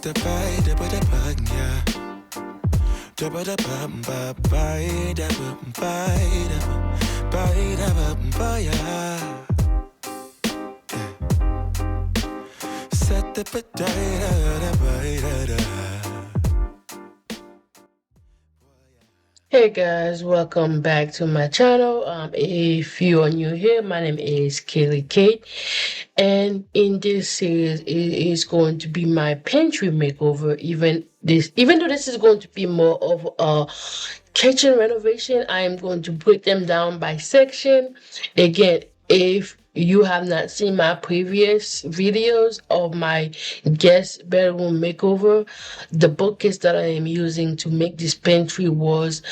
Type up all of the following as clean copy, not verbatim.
Hey guys, welcome back to my channel. If you are new here, my name is Kayleigh, and in this series, it is going to be my pantry makeover. Even though this is going to be more of a kitchen renovation, I am going to break them down by section. Again, if you have not seen my previous videos of my guest bedroom makeover, the bookcase that I am using to make this pantry was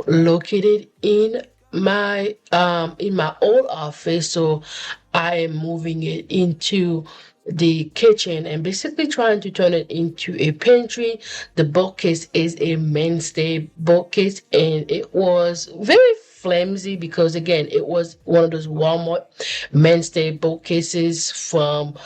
located in my old office, so I am moving it into the kitchen and basically trying to turn it into a pantry. The bookcase is a mainstay bookcase, and it was very flimsy because again it was one of those Walmart mainstay bookcases from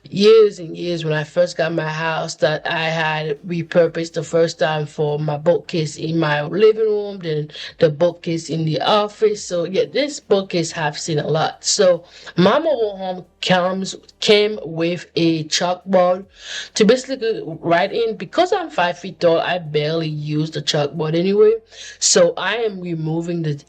years and years when I first got my house that I had repurposed the first time for my bookcase in my living room, then the bookcase in the office. So yeah, this bookcase have seen a lot. So my mobile home came with a chalkboard to basically write in. Because I'm 5 feet tall, I barely use the chalkboard anyway. So I am removing it.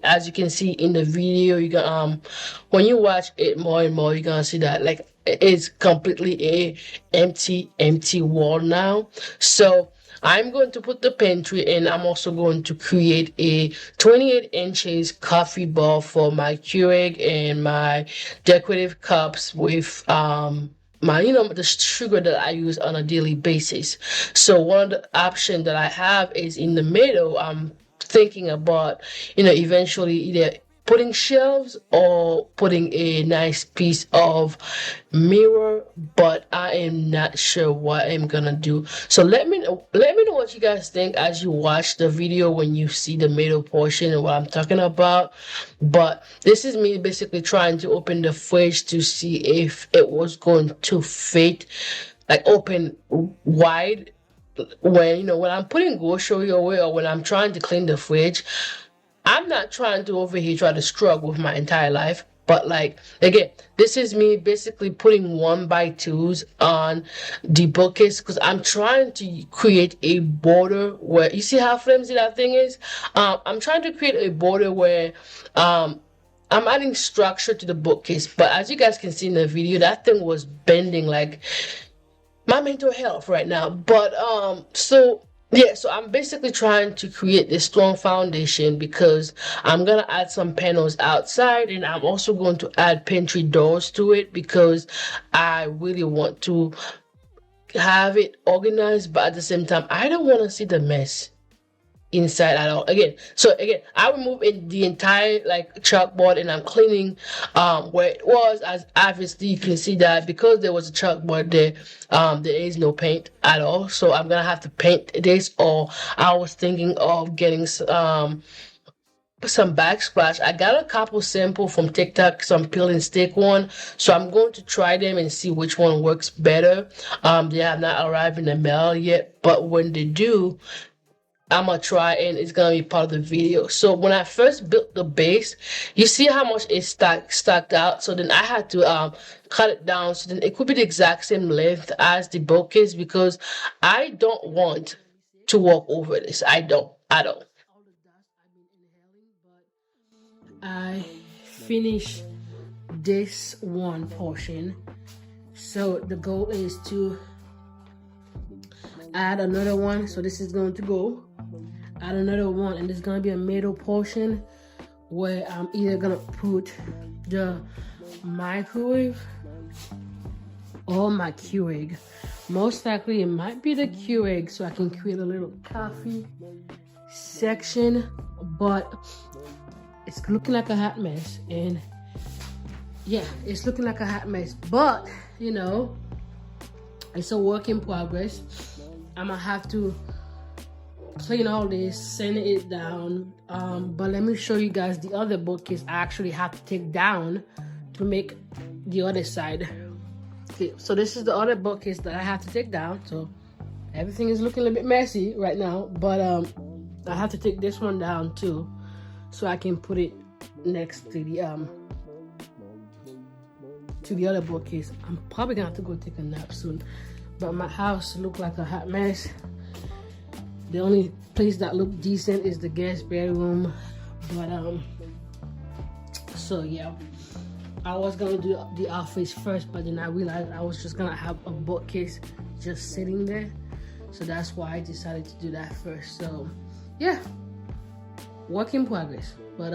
As you can see in the video, you can when you watch it more and more, you're gonna see that like it's completely a empty wall now. So I'm going to put the pantry, and I'm also going to create a 28 inches coffee bar for my Keurig and my decorative cups with the sugar that I use on a daily basis. So one of the options that I have is in the middle. I'm thinking about eventually either putting shelves or putting a nice piece of mirror, but I am not sure what I'm gonna do. So let me know what you guys think as you watch the video when you see the middle portion and what I'm talking about. But this is me basically trying to open the fridge to see if it was going to fit, like open wide when I'm putting grocery away or when I'm trying to clean the fridge. I'm not trying to over here try to struggle with my entire life, but like again, this is me basically putting 1x2s on the bookcase because I'm trying to create a border where you see how flimsy that thing is. I'm trying to create a border where I'm adding structure to the bookcase, but as you guys can see in the video, that thing was bending like my mental health right now. But so I'm basically trying to create this strong foundation because I'm gonna add some panels outside, and I'm also going to add pantry doors to it because I really want to have it organized, but at the same time I don't want to see the mess inside at all. Again, I remove the entire like chalkboard, and I'm cleaning where it was. As obviously you can see that because there was a chalkboard there, there is no paint at all, so I'm gonna have to paint this. Or I was thinking of getting some backsplash. I got a couple sample from TikTok, some peel and stick one, so I'm going to try them and see which one works better. They have not arrived in the mail yet, but when they do, I'm gonna try, and it's gonna be part of the video. So when I first built the base, you see how much it stacked out. So then I had to cut it down so then it could be the exact same length as the bookcase because I don't want to walk over this. I don't. I finished this one portion, so the goal is to add another one. So this is going to go add another one, and there's gonna be a middle portion where I'm either gonna put the microwave or my Keurig. Most likely it might be the Keurig, so I can create a little coffee section, but it's looking like a hot mess. And yeah, it's looking like a hot mess, but it's a work in progress. I'm gonna have to clean all this, sand it down, but let me show you guys the other bookcase I actually have to take down to make the other side. Okay, so this is the other bookcase that I have to take down. So everything is looking a little bit messy right now, but I have to take this one down too, so I can put it next to the other bookcase. I'm probably gonna have to go take a nap soon, but my house looked like a hot mess. The only place that looked decent is the guest bedroom, but so yeah, I was gonna do the office first, but then I realized I was just gonna have a bookcase just sitting there, so that's why I decided to do that first. So yeah, work in progress, but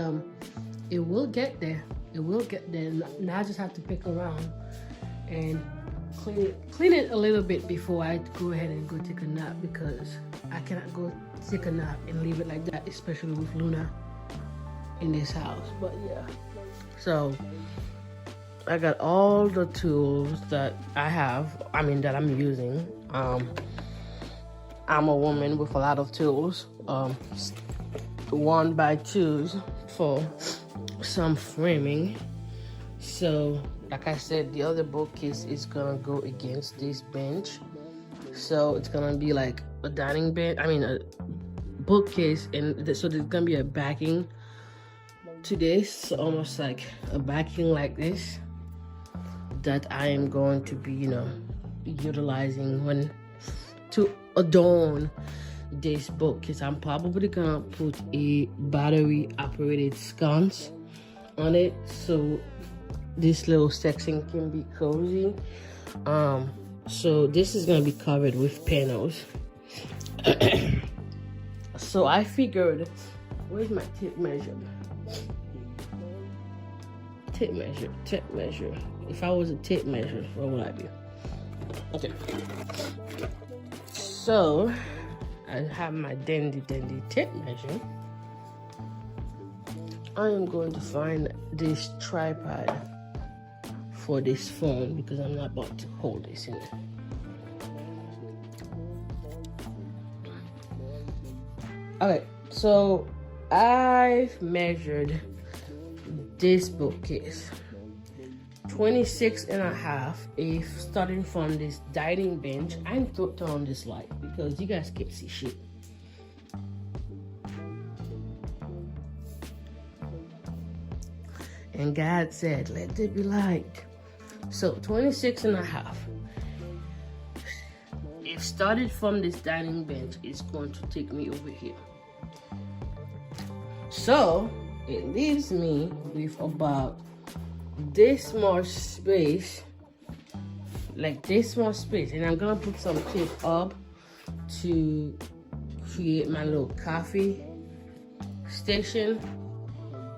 it will get there. It will get there. Now I just have to pick around and clean it a little bit before I go ahead and go take a nap, because I cannot go take a nap and leave it like that, especially with Luna in this house. But yeah, so I got all the tools that that I'm using. I'm a woman with a lot of tools. 1x2s for some framing. So like I said, the other bookcase is gonna go against this bench, so it's gonna be like a dining bench, a bookcase, and so there's gonna be a backing to this, almost like a backing like this, that I am going to be utilizing to adorn this bookcase. I'm probably gonna put a battery operated sconce on it, so this little section can be cozy. So this is gonna be covered with panels. So I figured, where's my tape measure? Tape measure. If I was a tape measure, what would I be? Okay. So I have my dandy tape measure. I am going to find this tripod for this phone, because I'm not about to hold this in it. Okay, so I've measured this bookcase 26.5. If starting from this dining bench, I need to turn on this light because you guys can't see shit. And God said, let there be light. So 26.5. If started from this dining bench, it's going to take me over here. So it leaves me with about this much space, like this much space. And I'm gonna put some tape up to create my little coffee station,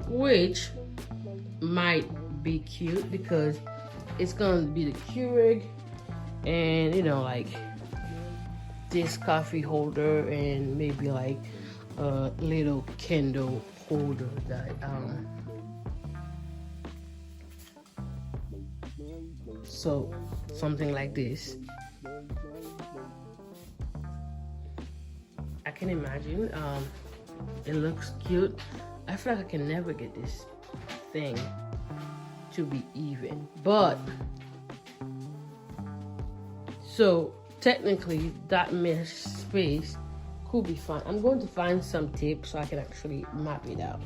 which might be cute because it's gonna be the Keurig and like this coffee holder and maybe like a little candle holder that so something like this. I can imagine. It looks cute. I feel like I can never get this thing to be even, but so technically that mesh space could be fine. I'm going to find some tape so I can actually map it out.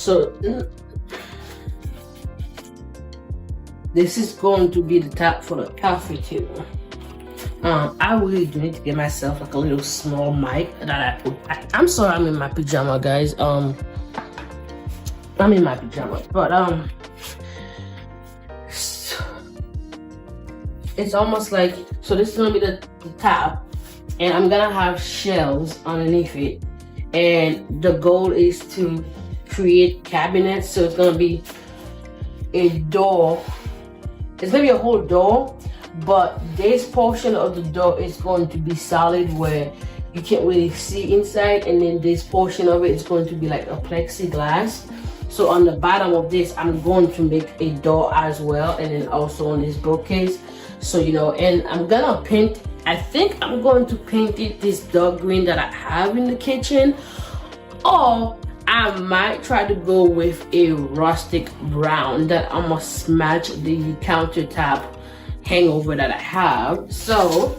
So this is going to be the top for the coffee table. I really do need to get myself like a little small mic that I put. I'm sorry, I'm in my pajama, guys. I'm in my pajamas, but it's almost like, so this is gonna be the top, and I'm gonna have shelves underneath it, and the goal is to create cabinets. So it's gonna be a door. It's gonna be a whole door, but this portion of the door is going to be solid where you can't really see inside, and then this portion of it is going to be like a plexiglass. So on the bottom of this, I'm going to make a door as well, and then also on this bookcase. So, you know, and I'm gonna paint, I think I'm going to paint it this dark green that I have in the kitchen, or I might try to go with a rustic brown that I'm gonna match the countertop hangover that I have. So,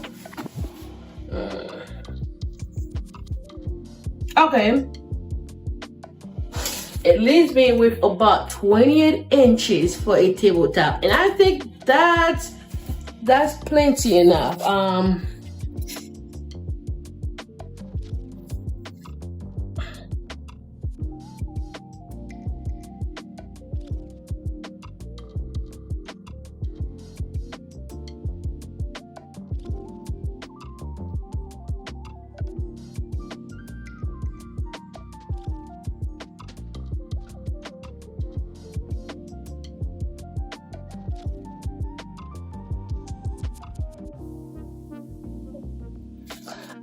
okay. It leaves me with about 28 inches for a tabletop, and I think that's plenty enough.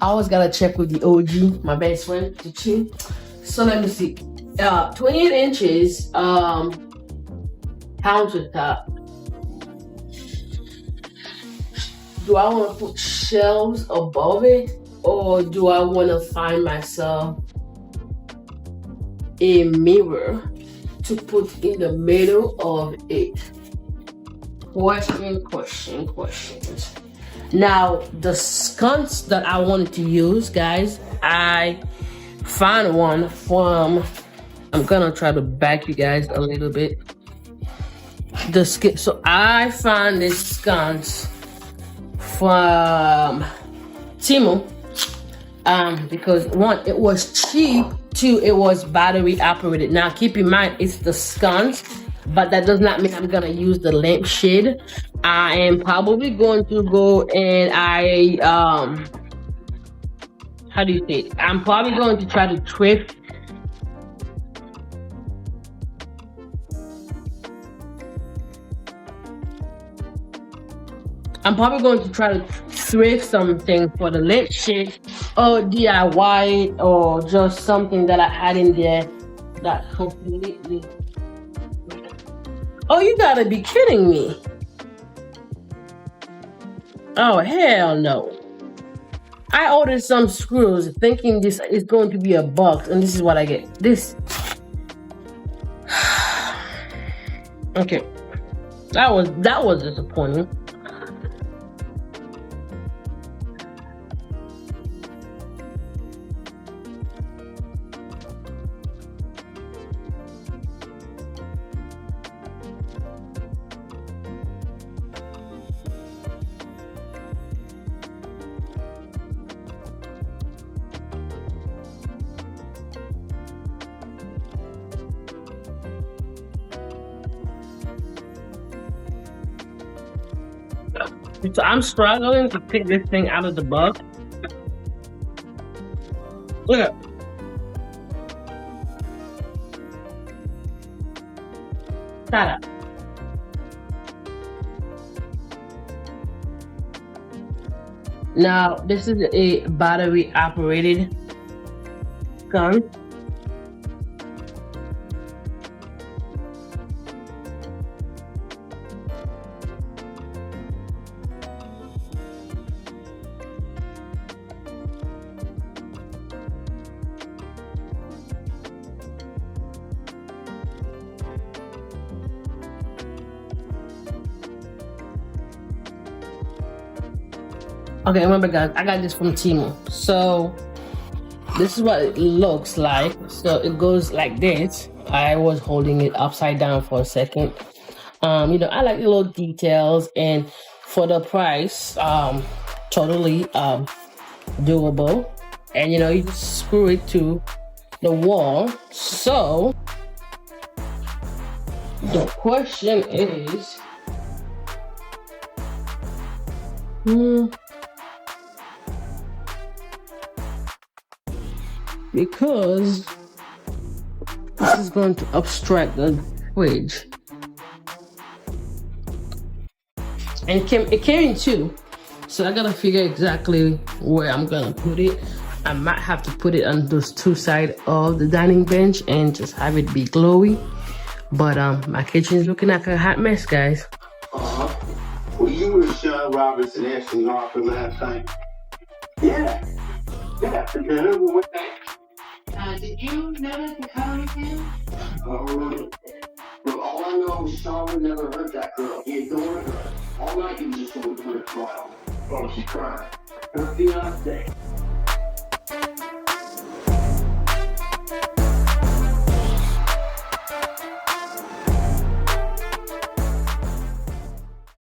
I always gotta check with the OG, my best friend, Chichi. So let me see. 28 inches countertop. Do I want to put shelves above it, or do I want to find myself a mirror to put in the middle of it? Questions. Now, the sconce that I wanted to use, guys, I found one from, I'm gonna try to back you guys a little bit. So I found this sconce from Temu, because one, it was cheap, two, it was battery operated. Now, keep in mind, it's the sconce, but that does not mean I'm gonna use the lampshade. I am probably going to go and how do you say it? I'm probably going to try to thrift. I'm probably going to try to thrift something for the lampshade, or DIY, or just something that I had in there that completely. Oh, you gotta be kidding me. Oh, hell no. I ordered some screws thinking this is going to be a box, and this is what I get. This. Okay. That was disappointing. So I'm struggling to pick this thing out of the box. Look at. Shut up. Now, this is a battery operated gun. Okay, remember guys, I got this from Temu. So this is what it looks like. So it goes like this. I was holding it upside down for a second. You know, I like the little details, and for the price, totally doable. And you know, you just screw it to the wall. So the question is, because this is going to obstruct the fridge. And it came in two, so I gotta figure exactly where I'm gonna put it. I might have to put it on those two sides of the dining bench and just have it be glowy. But my kitchen is looking like a hot mess, guys. Well, you were Sean Robertson Ashley Harper last night. Yeah. Together we went back. Did you notice the color again? Oh, well, all I know is Sean would never hurt that girl. He adored her. All night he was just going to put a trial. Oh, she cried. Her fiance.